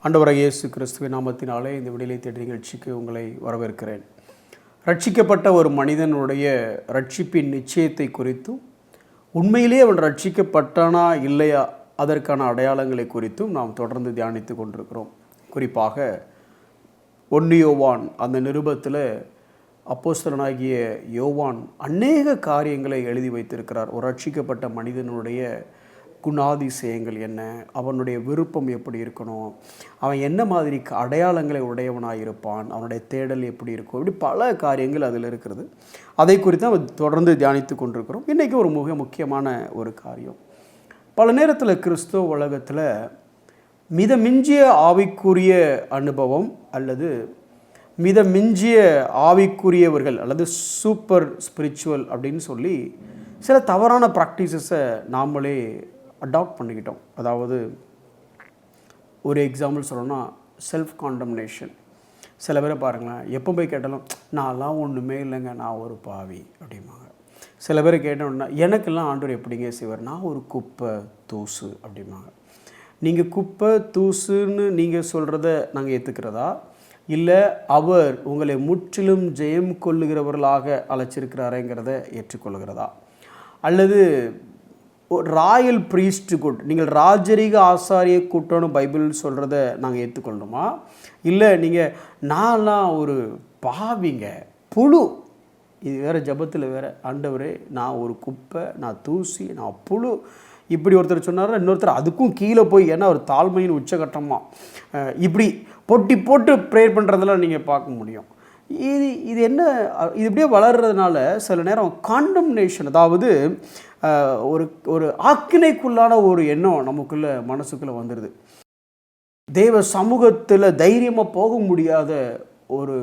ஆண்டவராகிய இயேசு கிறிஸ்துவின் நாமத்தினாலே இந்த விடுதலை தேடி நிகழ்ச்சிக்கு உங்களை வரவேற்கிறேன். ரட்சிக்கப்பட்ட ஒரு மனிதனுடைய ரட்சிப்பின் நிச்சயத்தை குறித்தும், உண்மையிலேயே அவன் ரட்சிக்கப்பட்டானா இல்லையா அதற்கான அடையாளங்களை குறித்தும் நாம் தொடர்ந்து தியானித்து கொண்டிருக்கிறோம். குறிப்பாக 1 யோவான் அந்த நிருபத்தில் அப்போஸ்தலனாகிய யோவான் அநேக காரியங்களை எழுதி வைத்திருக்கிறார். ஒரு ரட்சிக்கப்பட்ட மனிதனுடைய குணாதிசயங்கள் என்ன, அவனுடைய விருப்பம் எப்படி இருக்கணும், அவன் என்ன மாதிரி அடையாளங்களை உடையவனாக இருப்பான், அவனுடைய தேடல் எப்படி இருக்கும், இப்படி பல காரியங்கள் அதில் இருக்கிறது. அதை குறித்து நம்ம தொடர்ந்து தியானித்து கொண்டிருக்கிறோம். இன்றைக்கி ஒரு மிக முக்கியமான ஒரு காரியம், பல நேரத்தில் கிறிஸ்துவ உலகத்தில் மிதமிஞ்சிய ஆவிக்குரிய அனுபவம் அல்லது மிதமிஞ்சிய ஆவிக்குரியவர்கள் அல்லது சூப்பர் ஸ்பிரிச்சுவல் அப்படின்னு சொல்லி சில தவறான ப்ராக்டிசஸை நாமளே அடாப்ட் பண்ணிக்கிட்டோம். அதாவது ஒரு எக்ஸாம்பிள் சொல்லணும்னா செல்ஃப் காண்டம்னேஷன். சில பேரை பாருங்களேன், எப்போ போய் கேட்டாலும் நான்லாம் ஒன்றுமே இல்லைங்க, நான் ஒரு பாவி அப்படிம்பாங்க. சில பேர் கேட்டோம்னா எனக்கெல்லாம் ஆண்டவர் எப்படிங்க செய்வார், நான் ஒரு குப்பை தூசு அப்படிம்பாங்க. நீங்கள் குப்பை தூசுன்னு நீங்கள் சொல்கிறத நாங்கள் ஏற்றுக்கிறதா, இல்லை அவர் உங்களை முற்றிலும் ஜெயம் கொள்ளுகிறவர்களாக அழைச்சிருக்கிறாரேங்கிறத ஏற்றுக்கொள்கிறதா, அல்லது ராயல் ப்ரீஸ்ட்ஹுட், நீங்கள் ராஜரீக ஆசாரிய கூட்டம்னு பைபிள் சொல்கிறத நாங்கள் ஏற்றுக்கொள்ளணுமா, இல்லை நீங்கள் நான்லாம் ஒரு பாவிங்க புழு, இது வேறு ஜபத்தில் வேறு, ஆண்டவரே நான் ஒரு குப்பை, நான் தூசி, நான் புழு, இப்படி ஒருத்தர் சொன்னார். இன்னொருத்தர் அதுக்கும் கீழே போய், ஏன்னா ஒரு தாழ்மையின் உச்சகட்டமாக இப்படி போட்டி போட்டு ப்ரேயர் பண்ணுறதெல்லாம் நீங்கள் பார்க்க முடியும். இது என்ன, இது இப்படியே வளர்கிறதுனால சில நேரம் காண்டம்னேஷன், அதாவது ஒரு ஆக்கினைக்குள்ளான ஒரு எண்ணம் நமக்குள்ளே மனசுக்குள்ளே வந்துடுது. தேவ சமூகத்தில் தைரியமாக போக முடியாத ஒரு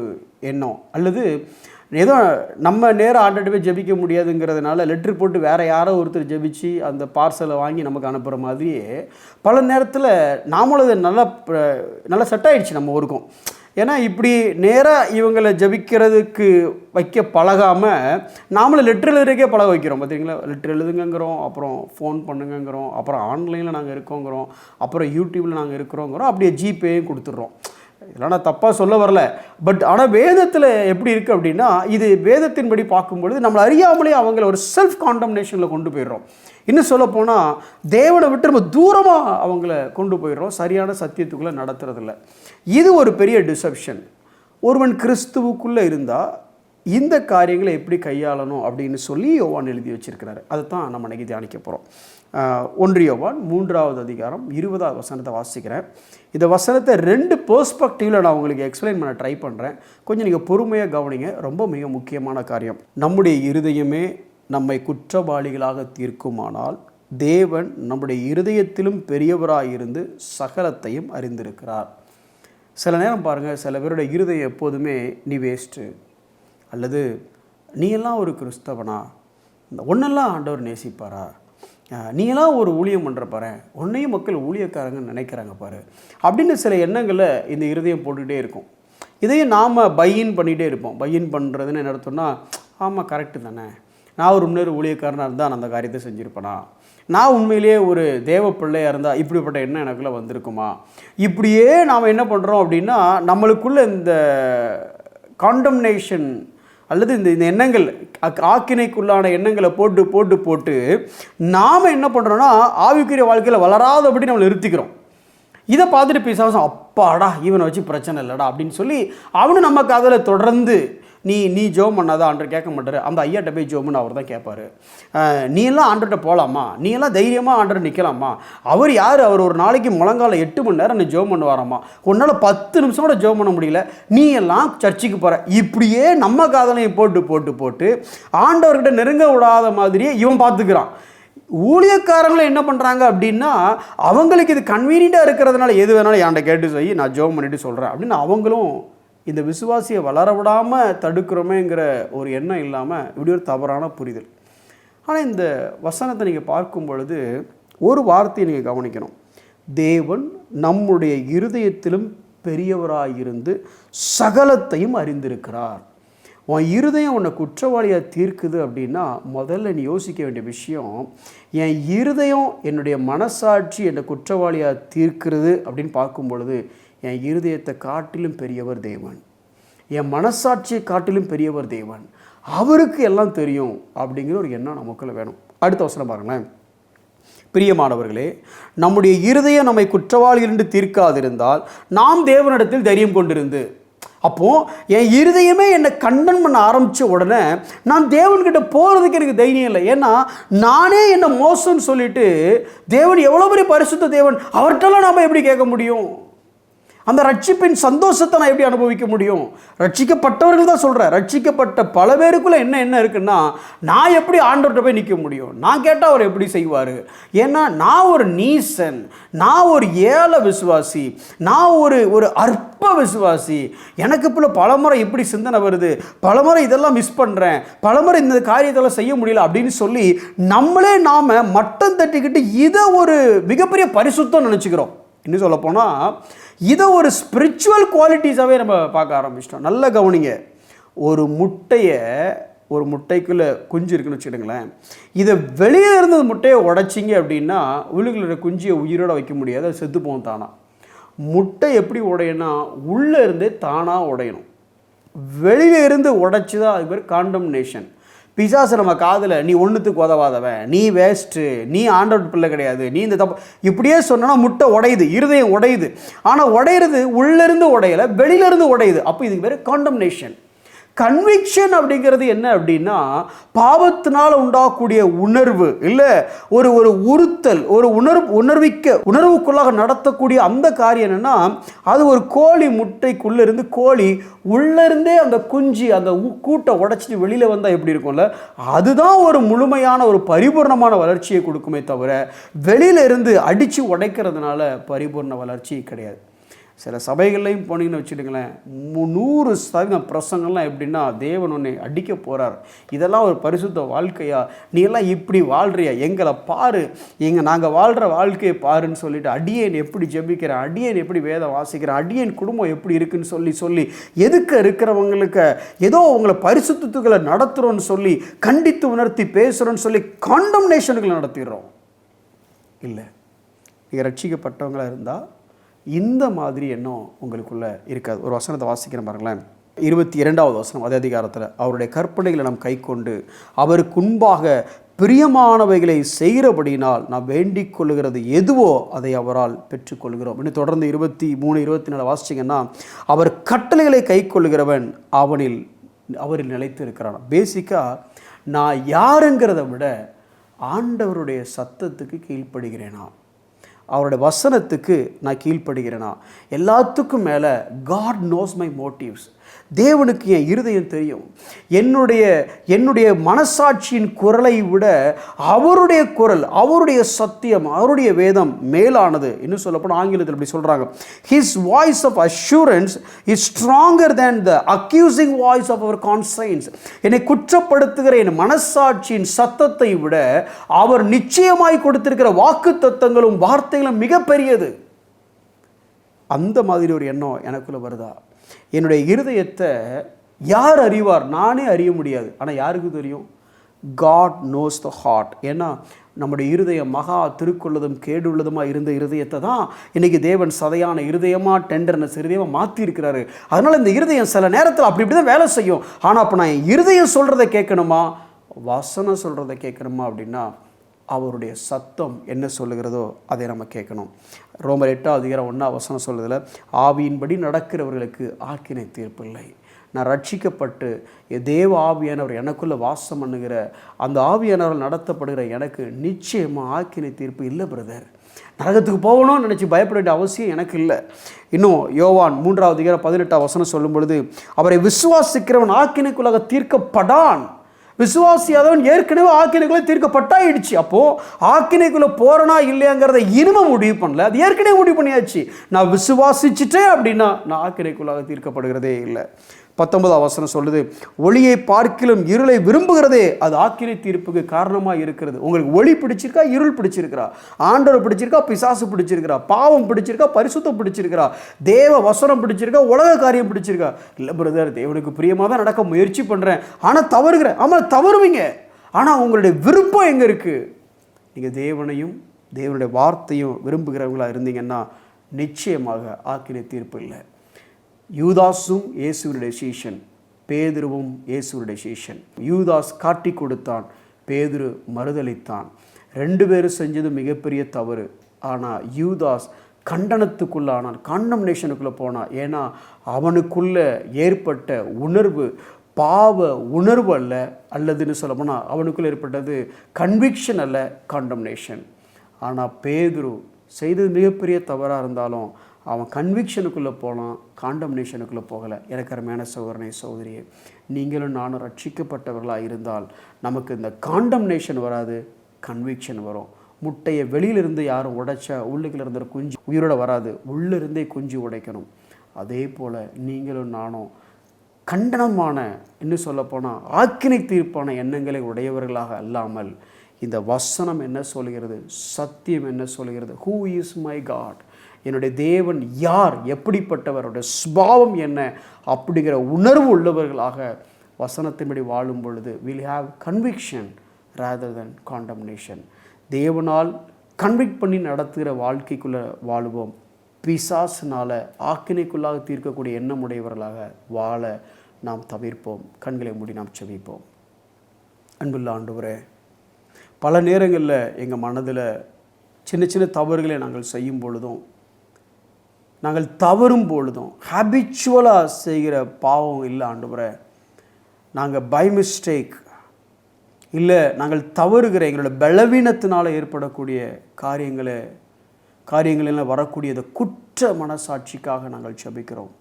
எண்ணம், அல்லது ஏதோ நம்ம நேரம் ஆண்டோட போய் ஜெபிக்க முடியாதுங்கிறதுனால லெட்ரு போட்டு வேறு யாரோ ஒருத்தர் ஜெபிச்சு அந்த பார்சலை வாங்கி நமக்கு அனுப்புகிற மாதிரியே பல நேரத்தில் நாமளும் அது நல்லா செட் ஆகிடுச்சு நம்ம ஊருக்கும். ஏன்னா இப்படி நேராக இவங்களை ஜபிக்கிறதுக்கு வைக்க பழகாமல் நாமளும் லெட்ரு எழுதுறதுக்கே பழக வைக்கிறோம். பார்த்தீங்களா, லெட்ரு எழுதுங்கிறோம், அப்புறம் ஃபோன் பண்ணுங்கிறோம், அப்புறம் ஆன்லைனில் நாங்கள் இருக்கோங்கிறோம், அப்புறம் யூடியூப்பில் நாங்கள் இருக்கிறோங்கிறோம், அப்படியே ஜிபேயும் கொடுத்துட்றோம். இதெல்லாம் நான் தப்பாக சொல்ல வரல, பட் ஆனால் வேதத்தில் எப்படி இருக்குது அப்படின்னா, இது வேதத்தின்படி பார்க்கும்பொழுது நம்மளை அறியாமலே அவங்கள ஒரு செல்ஃப் காண்டம்னேஷனில் கொண்டு போயிடுறோம். இன்னும் சொல்லப்போனால் தேவனை விட்டு நம்ம தூரமாக அவங்கள கொண்டு போயிடுறோம், சரியான சத்தியத்துக்குள்ளே நடத்துறதில்ல. இது ஒரு பெரிய டிசப்ஷன். ஒருவன் கிறிஸ்துவுக்குள்ளே இருந்தால் இந்த காரியங்களை எப்படி கையாளணும் அப்படின்னு சொல்லி யோவான் எழுதி வச்சிருக்கிறாரு. அதை தான் நம்ம இன்றைக்கி தியானிக்க போகிறோம். 1 யோவான் 3வது அதிகாரம் 20வது வசனத்தை வாசிக்கிறேன். இந்த வசனத்தை 2 பெர்ஸ்பெக்டிவில் நான் உங்களுக்கு எக்ஸ்பிளைன் பண்ண ட்ரை பண்ணுறேன். கொஞ்சம் நீங்கள் பொறுமையாக கவனிங்க, ரொம்ப மிக முக்கியமான காரியம். நம்முடைய இருதயமே நம்மை குற்றவாளிகளாக தீர்க்குமானால் தேவன் நம்முடைய இருதயத்திலும் பெரியவராயிருந்து சகலத்தையும் அறிந்திருக்கிறார். சில நேரம் பாருங்கள், சில பேருடைய இருதயம் எப்போதுமே நீ வேஸ்ட்டு, அல்லது நீ எல்லாம் ஒரு கிறிஸ்தவனா, ஒன்றெல்லாம் ஆண்டவர் நேசிப்பாரா, நீ எல்லாம் ஒரு ஊழியம் பண்ணுற பாரு, உன்னையும் மக்கள் ஊழியக்காரங்கன்னு நினைக்கிறாங்க பாரு, அப்படின்னு சில எண்ணங்களை இந்த இருதயம் போட்டுக்கிட்டே இருக்கும். இதையும் நாம் பையின் பண்ணிகிட்டே இருப்போம். பையின் பண்ணுறதுன்னு என்ன அர்த்தம்னா, ஆமாம் கரெக்டு தானே, நான் ஒரு முன்னேறு ஊழியக்காரனாக இருந்தால் நான் அந்த காரியத்தை செஞ்சுருப்பேனா, நான் உண்மையிலேயே ஒரு தேவ பிள்ளையாக இருந்தால் இப்படிப்பட்ட எண்ணம் எனக்குள்ளே வந்திருக்குமா, இப்படியே நாம் என்ன பண்ணுறோம் அப்படின்னா நம்மளுக்குள்ளே இந்த காண்டம்னேஷன் அல்லது இந்த எண்ணங்கள், ஆக்கினைக்குள்ளான எண்ணங்களை போட்டு போட்டு போட்டு நாம் என்ன பண்ணுறோன்னா ஆவிக்குரிய வாழ்க்கையில் வளராதபடி நம்மளை நிறுத்திக்கிறோம். இதை பார்த்துட்டு பிசாசம் அப்பாடா இவனை வச்சு பிரச்சனை இல்லைடா அப்படின்னு சொல்லி அவனு நமக்கு அதில் தொடர்ந்து நீ ஜோம் பண்ணாதான் ஆண்டர் கேட்க மாட்டார், அந்த ஐயாட்ட போய் ஜோம்னு அவர் தான் கேட்பார். நீ எல்லாம் ஆண்டர்கிட்ட போகலாமா, நீ எல்லாம் தைரியமாக ஆண்டர் நிற்கலாமா, அவர் யார், அவர் ஒரு நாளைக்கு முழங்கால 8 மணி நேரம் நீ ஜோம் பண்ண வராமா, உன்னால் 10 நிமிஷம் கூட ஜோம் பண்ண முடியல, நீ எல்லாம் சர்ச்சுக்கு போகிற, இப்படியே நம்ம காதலையும் போட்டு போட்டு போட்டு ஆண்டவர்கிட்ட நெருங்க விடாத மாதிரியே இவன் பார்த்துக்கிறான். ஊழியக்காரங்களும் என்ன பண்ணுறாங்க அப்படின்னா, அவங்களுக்கு இது கன்வீனியண்ட்டாக இருக்கிறதுனால எது வேணாலும் என்கிட்ட கேட்டு சொல்லி நான் ஜோம் பண்ணிட்டு சொல்கிறேன் அப்படின்னு அவங்களும் இந்த விசுவாசியை வளர விடாமல் தடுக்கிறோமேங்கிற ஒரு எண்ணம் இல்லாமல் இப்படி ஒரு தவறான புரிதல். ஆனால் இந்த வசனத்தை நீங்கள் பார்க்கும் பொழுது ஒரு வார்த்தையை நீங்கள் கவனிக்கணும். தேவன் நம்முடைய இருதயத்திலும் பெரியவராயிருந்து சகலத்தையும் அறிந்திருக்கிறார். உன் இருதயம் உன்னை குற்றவாளியாக தீர்க்குது அப்படின்னா முதல்ல நீ யோசிக்க வேண்டிய விஷயம், என் இருதயம் என்னுடைய மனசாட்சி என்னை குற்றவாளியாக தீர்க்கிறது அப்படின்னு பார்க்கும் பொழுது என் இருதயத்தை காட்டிலும் பெரியவர் தேவன், என் மனசாட்சியை காட்டிலும் பெரியவர் தேவன், அவருக்கு எல்லாம் தெரியும் அப்படிங்கிற ஒரு எண்ணம் நமக்குள்ள வேணும். அடுத்த வசனம் பாருங்களேன். பிரியமானவர்களே, நம்முடைய இருதயம் நம்மை குற்றவாளி என்று தீர்க்காதிருந்தால் நாம் தேவனிடத்தில் தைரியம் கொண்டிருந்து. அப்போது என் இருதயமே என்னை கண்டன் பண்ண ஆரம்பித்த உடனே நான் தேவன்கிட்ட போகிறதுக்கு எனக்கு தைரியம் இல்லை. ஏன்னா நானே என்னை மோசம்னு சொல்லிட்டு தேவன் எவ்வளோ பெரிய பரிசுத்த தேவன், அவர்கிட்டலாம் நாம் எப்படி கேட்க முடியும்? அந்த ரட்சிப்பின் சந்தோஷத்தை நான் எப்படி அனுபவிக்க முடியும்? ரட்சிக்கப்பட்டவர்கள் தான் சொல்கிறேன். ரட்சிக்கப்பட்ட பல பேருக்குள்ளே என்ன இருக்குன்னா, நான் எப்படி ஆண்டவர்கிட்ட போய் நிற்க முடியும்? நான் கேட்டால் அவர் எப்படி செய்வார்? ஏன்னா நான் ஒரு நீசன், நான் ஒரு ஏழை விசுவாசி, நான் ஒரு அற்ப விசுவாசி. எனக்கு இப்போ பலமுறை இப்படி சிந்தனை வருது, பலமுறை இதெல்லாம் மிஸ் பண்ணுறேன், பலமுறை இந்த காரியத்தெல்லாம் செய்ய முடியல அப்படின்னு சொல்லி நம்மளே நாம் மட்டம் தட்டிக்கிட்டு இதை ஒரு மிகப்பெரிய பரிசுத்தம் நினச்சிக்கிறோம். இன்னும் சொல்லப்போனால் இதை ஒரு ஸ்பிரிச்சுவல் குவாலிட்டிஸாகவே நம்ம பார்க்க ஆரம்பிச்சிட்டோம். நல்ல கவனிங்க. ஒரு முட்டைக்குள்ளே குஞ்சு இருக்குன்னு வச்சுக்கிடுங்களேன். இதை வெளியே இருந்தது முட்டையை உடைச்சிங்க அப்படின்னா உள்ளுக்குள்ள குஞ்சியை உயிரோடு வைக்க முடியாது, அது செத்து போகும் தானா. முட்டை எப்படி உடையணும்னா உள்ளே இருந்தே தானாக உடையணும். வெளியே இருந்து உடைச்சி தான் அது பேர் காண்டம்னேஷன். பிசாசு நம்ம காதில் நீ ஒன்றுத்துக்கு உதவாதவன், நீ வேஸ்ட்டு, நீ ஆண்டவர் பிள்ளை கிடையாது, நீ இந்த தப்பு இப்படியே சொன்னா முட்டை உடையுது, இருதயம் உடையுது. ஆனால் உடையிறது உள்ளேருந்து உடையலை, வெளியிலேருந்து உடையுது. அப்போ இதுக்கு பேர் காண்டம்னேஷன். கன்விக்ஷன் அப்படிங்கிறது என்ன அப்படின்னா, பாவத்தினால் உண்டாகக்கூடிய உணர்வு இல்லை, ஒரு உறுத்தல், ஒரு உணர்வுக்குள்ளாக நடத்தக்கூடிய அந்த காரியம் என்னென்னா, அது ஒரு கோழி முட்டைக்குள்ளே இருந்து கோழி உள்ளேருந்தே அந்த குஞ்சு அந்த கூட்டை உடைச்சிட்டு வெளியில் வந்தால் எப்படி இருக்கும்ல, அதுதான் ஒரு முழுமையான ஒரு பரிபூர்ணமான வளர்ச்சியை கொடுக்குமே தவிர வெளியில இருந்து அடித்து உடைக்கிறதுனால பரிபூர்ண வளர்ச்சி கிடையாது. சில சபைகள்லையும் போனீங்கன்னு வச்சுட்டுங்களேன், 100% பிரசங்கள்லாம் எப்படின்னா தேவன் உன்னை அடிக்க போகிறார், இதெல்லாம் ஒரு பரிசுத்த வாழ்க்கையா, நீ எல்லாம் இப்படி வாழ்கிறியா, எங்களை பாரு, நாங்கள் வாழ்கிற வாழ்க்கையை பாருன்னு சொல்லிட்டு அடியேன் எப்படி ஜெபிக்கிறேன், அடியேன் எப்படி வேதம் வாசிக்கிறேன், அடியேன் குடும்பம் எப்படி இருக்குன்னு சொல்லி எதுக்கு இருக்கிறவங்களுக்கு ஏதோ உங்களை பரிசுத்தத்துக்களை நடத்துகிறோன்னு சொல்லி கண்டித்து உணர்த்தி பேசுகிறோன்னு சொல்லி காண்டம்னேஷனுகளை நடத்திடுறோம். இல்லை, நீங்கள் ரட்சிக்கப்பட்டவங்களாக இருந்தால் இந்த மாதிரி எண்ணம் உங்களுக்குள்ளே இருக்காது. ஒரு வசனத்தை வாசிக்கிறேன் பாருங்களேன். 22வது வசனம் அதே அதிகாரத்தில், அவருடைய கற்பனைகளை நாம் கை கொண்டு அவருக்கு முன்பாக பிரியமானவைகளை செய்கிறபடினால் நாம் வேண்டிக் கொள்ளுகிறது எதுவோ அதை அவரால் பெற்றுக்கொள்கிறோம். இன்னும் தொடர்ந்து 23, 24 வாசிச்சிங்கன்னா, அவர் கட்டளைகளை கை கொள்ளுகிறவன் அவரில் நிலைத்து இருக்கிறான். பேசிக்காக நான் யாருங்கிறத விட ஆண்டவருடைய சத்தத்துக்கு கீழ்ப்படுகிறேனா, அவருடைய வசனத்துக்கு நான் கீழ்ப்படுகிறேனா, எல்லாத்துக்கும் மேலே காட் நோஸ் மை மோட்டிவ்ஸ். தேவனுக்கு என் இருதயம் தெரியும். என்னுடைய மனசாட்சியின் குரலை விட அவருடைய குரல், அவருடைய சத்தியம், அவருடைய வேதம் மேலானது. இன்னும் சொல்லப்போனால் ஆங்கிலத்தில் இப்படி சொல்கிறாங்க, his voice of assurance is stronger than the accusing voice of our conscience. என்னை குற்றப்படுத்துகிற என் மனசாட்சியின் சத்தத்தை விட அவர் நிச்சயமாய் கொடுத்திருக்கிற வாக்கு தத்தங்களும் வார்த்தைகளும் மிகப்பெரியது. அந்த மாதிரி ஒரு எண்ணம் எனக்குள்ளே வருதா? என்னுடைய இருதயத்தை யார் அறிவார்? நானே அறிய முடியாது. ஆனால் யாருக்கு தெரியும்? God knows the heart. ஏன்னா நம்முடைய இருதயம் மகா திருக்குள்ளதும் கேடுள்ளதுமாக இருந்த இருதயத்தை தான் இன்றைக்கி தேவன் சதையான இருதயமாக, டெண்டர்னஸ் இருதயமாக மாற்றிருக்கிறாரு. அதனால் இந்த இருதயம் சில நேரத்தில் அப்படி தான் வேலை செய்யும். ஆனால் அப்போ நான் என் இருதயம் சொல்கிறத கேட்கணுமா, வசனம் சொல்கிறத கேட்கணுமா அப்படின்னா அவருடைய சத்தம் என்ன சொல்லுகிறதோ அதை நம்ம கேட்கணும். ரோமர் 8வது அதிகாரம் 1வது வசனம் சொல்லுதில், ஆவியின்படி நடக்கிறவர்களுக்கு ஆக்கினை தீர்ப்பு இல்லை. நான் ரட்சிக்கப்பட்டு தேவ ஆவியானவர் எனக்குள்ளே வாசம் பண்ணுகிற அந்த ஆவியானவர்கள் நடத்தப்படுகிற எனக்கு நிச்சயமாக ஆக்கினை தீர்ப்பு இல்லை பிரதர். நரகத்துக்கு போகணும்னு நினச்சி பயப்பட வேண்டிய அவசியம் எனக்கு இல்லை. இன்னும் யோவான் 3வது அதிகாரம் 18வது வசனம் சொல்லும் பொழுது, அவரை விசுவாசிக்கிறவன் ஆக்கினைக்குள்ளாக தீர்க்கப்படான். விசுவாசியாதவன் ஏற்கனவே ஆக்கினைக்குள்ளே தீர்க்கப்பட்டாயிடுச்சு. அப்போது ஆக்கினைக்குள்ளே போகிறனா இல்லையாங்கிறத இனிமே முடிவு பண்ணல, அது ஏற்கனவே முடிவு பண்ணியாச்சு. நான் விசுவாசிச்சுட்டேன் அப்படின்னா நான் ஆக்கினைக்குள்ளாக தீர்க்கப்படுகிறதே இல்லை. 19வது வசனம் சொல்லுது, ஒளியை பார்க்கிலும் இருளை விரும்புகிறதே அது ஆக்கினை தீர்ப்புக்கு காரணமாக இருக்கிறது. உங்களுக்கு ஒளி பிடிச்சிருக்கா, இருள் பிடிச்சிருக்கிறா, ஆண்டவர் பிடிச்சிருக்கா, பிசாசு பிடிச்சிருக்கிறா, பாவம் பிடிச்சிருக்கா, பரிசுத்தம் பிடிச்சிருக்கிறா, தேவ வசனம் பிடிச்சிருக்கா, உலக காரியம் பிடிச்சிருக்கா? இல்லை பிரதர், தேவனுக்கு பிரியமாக தான் நடக்க முயற்சி பண்ணுறேன், ஆனால் தவறுகிறேன். ஆமாம், தவறுவீங்க. ஆனால் உங்களுடைய விருப்பம் எங்கே இருக்குது? நீங்கள் தேவனையும் தேவனுடைய வார்த்தையும் விரும்புகிறவங்களா இருந்தீங்கன்னா நிச்சயமாக ஆக்கினை தீர்ப்பு இல்லை. யூதாஸும் இயேசுவினுடைய சீஷன், பேதுருவும் இயேசுவினுடைய சீஷன். யூதாஸ் காட்டி கொடுத்தான், பேதுரு மறுதலித்தான். 2 பேரும் செஞ்சது மிகப்பெரிய தவறு. ஆனால் யூதாஸ் கண்டனத்துக்குள்ளானான், காண்டம்னேஷனுக்குள்ளே போனான். ஏன்னா அவனுக்குள்ளே ஏற்பட்ட உணர்வு பாவ உணர்வு அல்ல, அல்லதுன்னு சொல்ல போனால் அவனுக்குள்ளே ஏற்பட்டது கன்விக்ஷன் அல்ல, காண்டம்னேஷன். ஆனால் பேதுரு செய்தது மிகப்பெரிய தவறாக இருந்தாலும் அவன் கன்விக்ஷனுக்குள்ளே போனான், காண்டம்னேஷனுக்குள்ளே போகலை. எனக்கு அருமையான சகோதரனே சகோதரியே, நீங்களும் நானும் ரட்சிக்கப்பட்டவர்களாக இருந்தால் நமக்கு இந்த காண்டம்னேஷன் வராது, கன்விக்ஷன் வரும். முட்டையை வெளியிலிருந்து யாரும் உடைச்சா உள்ளுக்குள்ள இருந்த குஞ்சு உயிரோட வராது, உள்ளிருந்தே குஞ்சு உடைக்கணும். அதே போல் நீங்களும் நானும் கண்டனமான, இன்னும் சொல்லப்போனால் ஆக்கினை தீர்ப்பான எண்ணங்களை உடையவர்களாக அல்லாமல், இந்த வசனம் என்ன சொல்கிறது, சத்தியம் என்ன சொல்கிறது, ஹூ இஸ் மை காட், என்னுடைய தேவன் யார், எப்படிப்பட்டவர், அவருடைய சுபாவம் என்ன, அப்படிங்கிற உணர்வு உள்ளவர்களாக வசனத்தின்படி வாழும் பொழுது will have conviction rather then condemnation. தேவனால் கன்விக்ட் பண்ணி நடத்துகிற வாழ்க்கைக்குள்ளே வாழுவோம். பிசாசினால் ஆக்கினைக்குள்ளாக தீர்க்கக்கூடிய எண்ணம் உடையவர்களாக வாழ நாம் தவிர்ப்போம். கண்களை மூடி நாம் செபிப்போம். அன்புள்ள ஆண்டவரே, பல நேரங்களில் எங்கள் மனதில் சின்ன சின்ன தவறுகளை நாங்கள் செய்யும் பொழுதும், நாங்கள் தவறும் பொழுதும், ஹேபிச்சுவலாக செய்கிற பாவம் இல்லை ஆண்டவரே, நாங்கள் பை மிஸ்டேக் இல்லை, நாங்கள் தவறுகிற எங்களோட பலவீனத்தினால் ஏற்படக்கூடிய காரியங்களெல்லாம் வரக்கூடிய குற்ற மனசாட்சிக்காக நாங்கள் செபிக்கிறோம்.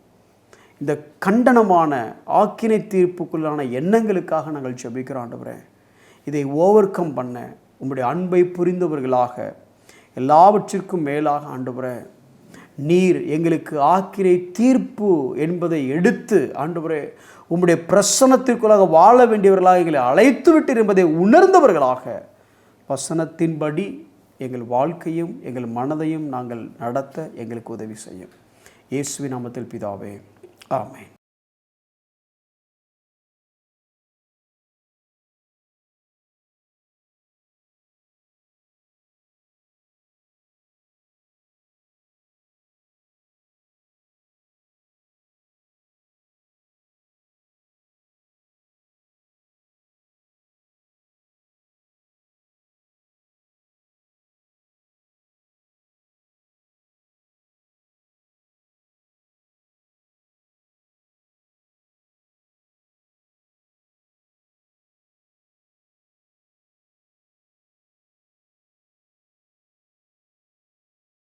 இந்த கண்டனமான ஆக்கினை தீர்ப்புக்குள்ளான எண்ணங்களுக்காக நாங்கள் செபிக்கிறோம் ஆண்டவரே. இதை ஓவர் கம் பண்ண உம்முடைய அன்பை புரிந்தவர்களாக, எல்லாவற்றிற்கும் மேலாக ஆண்டவரே, நீர் எங்களுக்கு ஆக்கினை தீர்ப்பு என்பதை எடுத்து ஆண்டவரே உம்முடைய பிரசன்னத்திற்குள்ளாக வாழ வேண்டியவர்களாக எங்களை அழைத்து விட்டீர் என்பதை உணர்ந்தவர்களாக வசனத்தின்படி எங்கள் வாழ்க்கையும் எங்கள் மனதையும் நாங்கள் நடத்த எங்களுக்கு உதவி செய்யும். இயேசுவின் நாமத்தில் பிதாவே, ஆமென்.